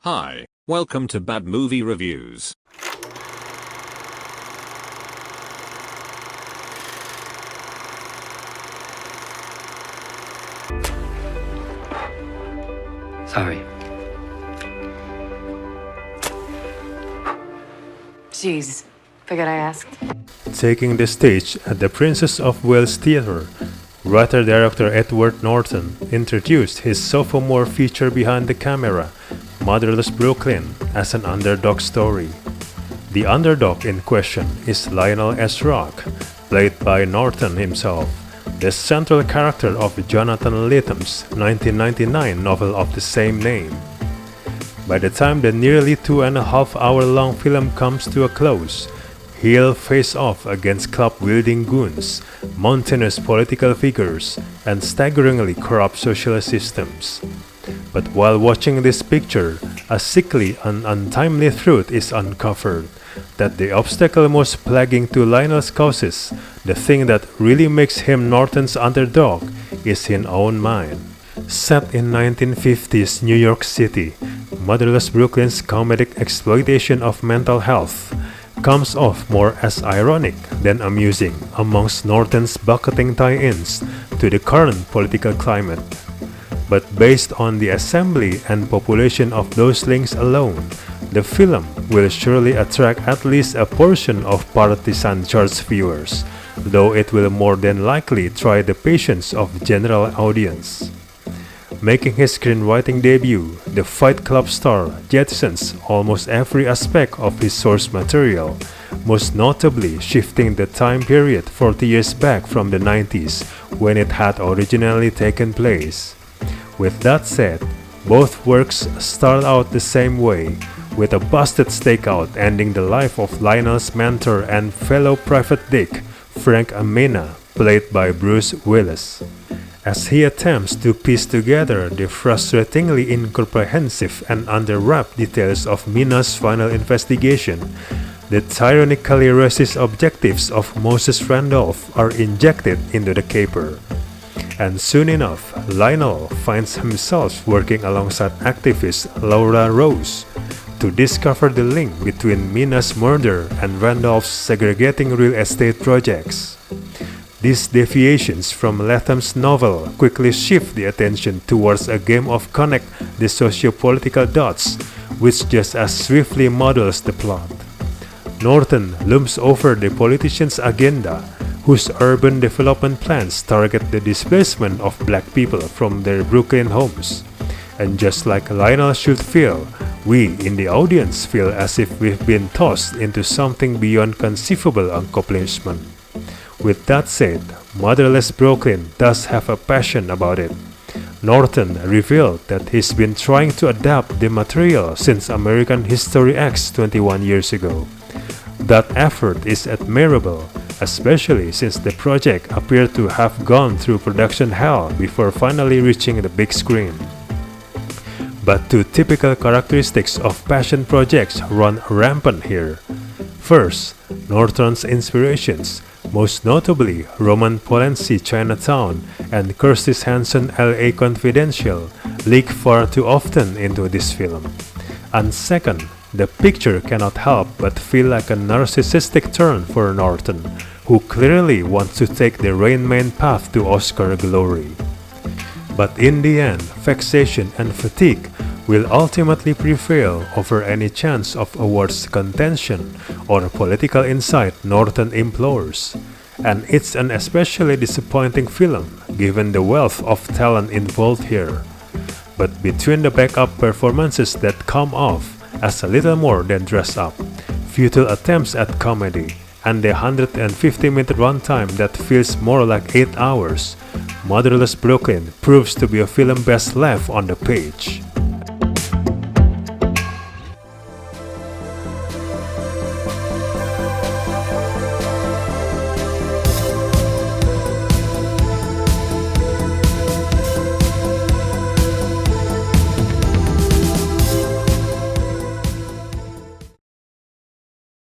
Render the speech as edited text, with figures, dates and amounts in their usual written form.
Hi, welcome to Bad Movie Reviews. Sorry. Jeez, figured I asked. Taking the stage at the Princess of Wales Theatre, writer-director Edward Norton introduced his sophomore feature behind the camera, Motherless Brooklyn, as an underdog story. The underdog in question is Lionel Essrog, played by Norton himself, the central character of Jonathan Letham's 1999 novel of the same name. By the time the nearly 2.5-hour-long film comes to a close, he'll face off against club-wielding goons, mountainous political figures, and staggeringly corrupt social systems. But while watching this picture, a sickly and untimely truth is uncovered, that the obstacle most plaguing to Lionel's causes, the thing that really makes him Norton's underdog, is his own mind. Set in 1950s New York City, Motherless Brooklyn's comedic exploitation of mental health comes off more as ironic than amusing amongst Norton's bucketing tie-ins to the current political climate. But based on the assembly and population of those links alone, the film will surely attract at least a portion of partisan charge viewers, though it will more than likely try the patience of the general audience. Making his screenwriting debut, the Fight Club star jettisons almost every aspect of his source material, most notably shifting the time period 40 years back from the 90s when it had originally taken place. With that said, both works start out the same way, with a busted stakeout ending the life of Lionel's mentor and fellow Private Dick, Frank Minna, played by Bruce Willis. As he attempts to piece together the frustratingly incomprehensive and under-wrapped details of Minna's final investigation, the tyrannically racist objectives of Moses Randolph are injected into the caper. And soon enough, Lionel finds himself working alongside activist Laura Rose to discover the link between Minna's murder and Randolph's segregating real estate projects. These deviations from Letham's novel quickly shift the attention towards a game of connect the socio-political dots, which just as swiftly models the plot. Norton looms over the politician's agenda, whose urban development plans target the displacement of black people from their Brooklyn homes. And just like Lionel should feel, we in the audience feel as if we've been tossed into something beyond conceivable accomplishment. With that said, Motherless Brooklyn does have a passion about it. Norton revealed that he's been trying to adapt the material since American History X 21 years ago. That effort is admirable, especially since the project appeared to have gone through production hell before finally reaching the big screen. But two typical characteristics of passion projects run rampant here. First, Norton's inspirations, most notably Roman Polanski Chinatown and Curtis Hanson LA Confidential, leak far too often into this film. And second, the picture cannot help but feel like a narcissistic turn for Norton, who clearly wants to take the Rain Man path to Oscar glory. But in the end, vexation and fatigue will ultimately prevail over any chance of awards contention or political insight Norton implores. And it's an especially disappointing film, given the wealth of talent involved here. But between the backup performances that come off as a little more than dress up, futile attempts at comedy, and the 150-minute runtime that feels more like 8 hours, Motherless Brooklyn proves to be a film best left on the page.